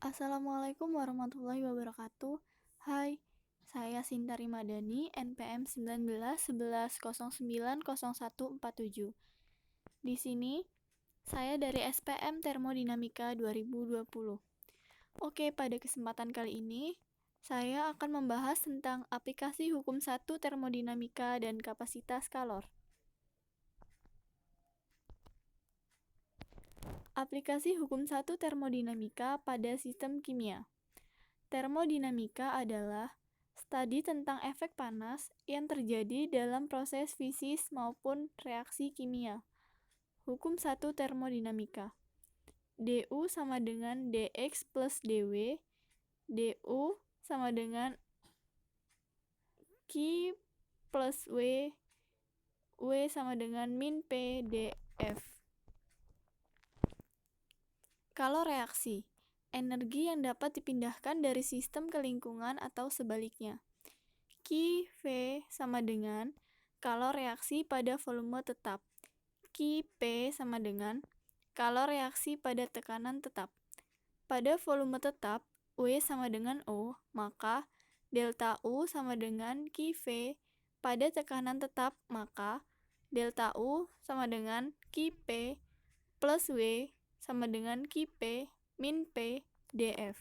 Assalamualaikum warahmatullahi wabarakatuh. Hai, saya Sinta Rimadani, NPM 1911090147. Di sini, saya dari SPM Termodinamika 2020. Oke, pada kesempatan kali ini, saya akan membahas tentang aplikasi hukum 1 termodinamika dan kapasitas kalor. Aplikasi hukum 1 termodinamika pada sistem kimia. Termodinamika adalah studi tentang efek panas yang terjadi dalam proses fisis maupun reaksi kimia. Hukum 1 termodinamika. du sama dengan dx plus dw, du sama dengan q plus w sama dengan min p df. Kalau reaksi, energi yang dapat dipindahkan dari sistem ke lingkungan atau sebaliknya. Q V sama dengan kalau reaksi pada volume tetap. Q P sama dengan kalau reaksi pada tekanan tetap. Pada volume tetap, W sama dengan O, maka delta U sama dengan Q V. Pada tekanan tetap, maka delta U sama dengan Q P plus W sama dengan Q P min P dF.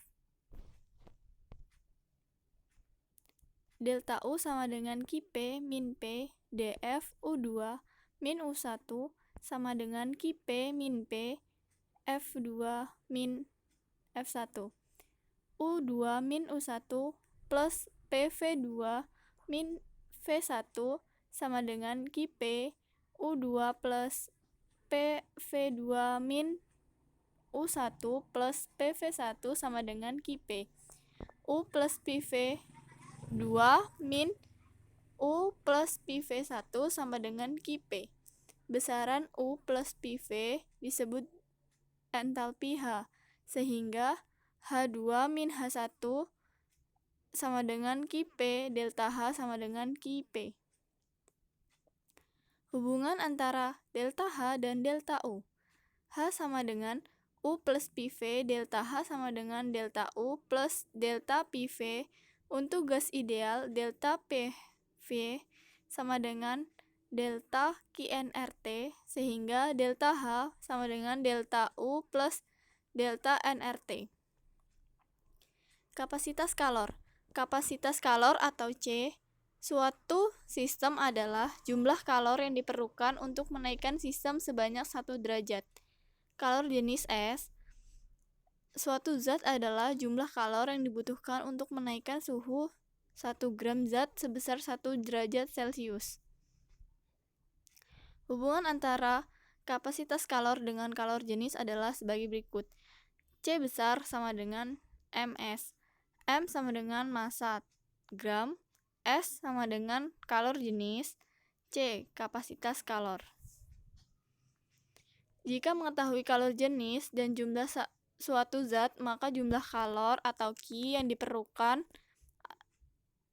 Delta U sama dengan Q P min P dF U2 min U1 sama dengan Q P min P F2 min F1. U2 min U1 plus PV2 min V1 sama dengan Q P U2 plus PV2 min U1 plus PV1 sama dengan Q P. U plus PV 2 min U plus PV1 sama dengan Q P. Besaran U plus PV disebut entalpi H, sehingga H2 min H1 sama dengan Q P, delta H sama dengan Q P. Hubungan antara delta H dan delta U. H sama dengan U plus PV, delta H sama dengan delta U plus delta PV. Untuk gas ideal, delta PV sama dengan delta QNRT, sehingga delta H sama dengan delta U plus delta nRT. Kapasitas kalor. Kapasitas kalor atau C, suatu sistem adalah jumlah kalor yang diperlukan untuk menaikkan sistem sebanyak 1 derajat. Kalor jenis S, suatu zat adalah jumlah kalor yang dibutuhkan untuk menaikkan suhu 1 gram zat sebesar 1 derajat Celcius. Hubungan antara kapasitas kalor dengan kalor jenis adalah sebagai berikut. C besar sama dengan Ms. M sama dengan massa gram. S sama dengan kalor jenis. C kapasitas kalor. Jika mengetahui kalor jenis dan jumlah suatu zat, maka jumlah kalor atau Q yang diperlukan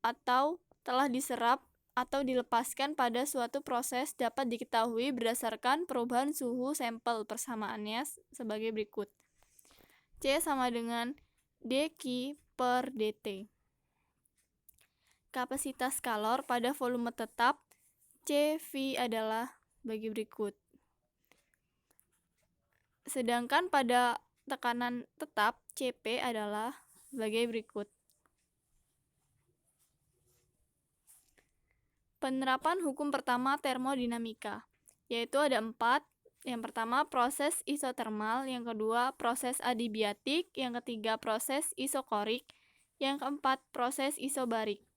atau telah diserap atau dilepaskan pada suatu proses dapat diketahui berdasarkan perubahan suhu sampel. Persamaannya sebagai berikut. C sama dengan dQ per dt. Kapasitas kalor pada volume tetap CV adalah bagi berikut. Sedangkan pada tekanan tetap CP adalah sebagai berikut. Penerapan hukum pertama termodinamika, yaitu ada 4. Yang pertama proses isotermal, yang kedua proses adiabatik, yang ketiga proses isokorik, yang keempat proses isobarik.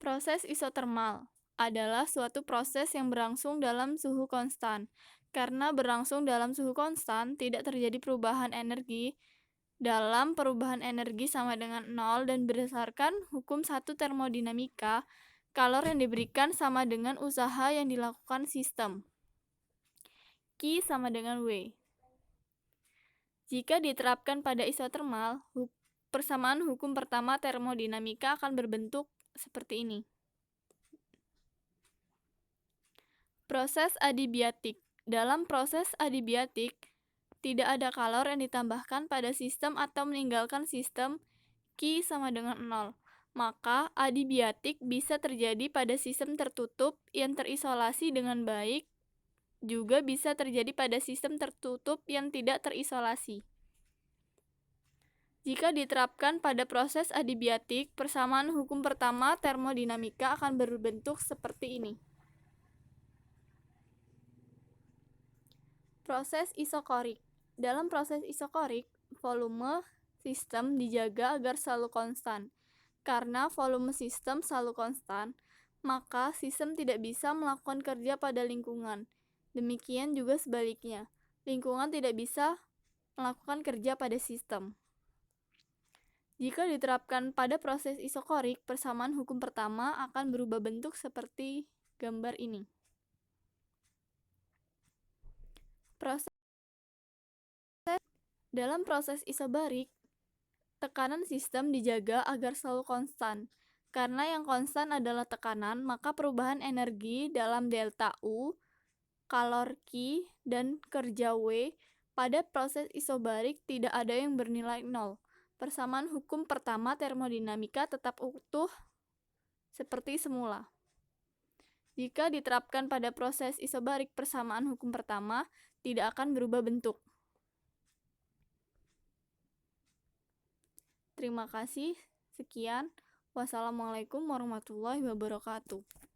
Proses isotermal adalah suatu proses yang berlangsung dalam suhu konstan. Karena berlangsung dalam suhu konstan, tidak terjadi perubahan energi. Dalam perubahan energi sama dengan 0 dan berdasarkan hukum 1 termodinamika, kalor yang diberikan sama dengan usaha yang dilakukan sistem. Q sama dengan W. Jika diterapkan pada isotermal, persamaan hukum pertama termodinamika akan berbentuk seperti ini. Proses adiabatik. Dalam proses adiabatik, tidak ada kalor yang ditambahkan pada sistem atau meninggalkan sistem Q sama dengan 0. Maka adiabatik bisa terjadi pada sistem tertutup yang terisolasi dengan baik, juga bisa terjadi pada sistem tertutup yang tidak terisolasi. Jika diterapkan pada proses adiabatik, persamaan hukum pertama termodinamika akan berbentuk seperti ini. Proses isokorik. Dalam proses isokorik, volume sistem dijaga agar selalu konstan. Karena volume sistem selalu konstan, maka sistem tidak bisa melakukan kerja pada lingkungan. Demikian juga sebaliknya, lingkungan tidak bisa melakukan kerja pada sistem. Jika diterapkan pada proses isokorik, persamaan hukum pertama akan berubah bentuk seperti gambar ini. Dalam proses isobarik, tekanan sistem dijaga agar selalu konstan. Karena yang konstan adalah tekanan, maka perubahan energi dalam delta U, kalor Q, dan kerja W pada proses isobarik tidak ada yang bernilai 0. Persamaan hukum pertama termodinamika tetap utuh seperti semula. Jika diterapkan pada proses isobarik, persamaan hukum pertama tidak akan berubah bentuk. Terima kasih. Sekian. Wassalamualaikum warahmatullahi wabarakatuh.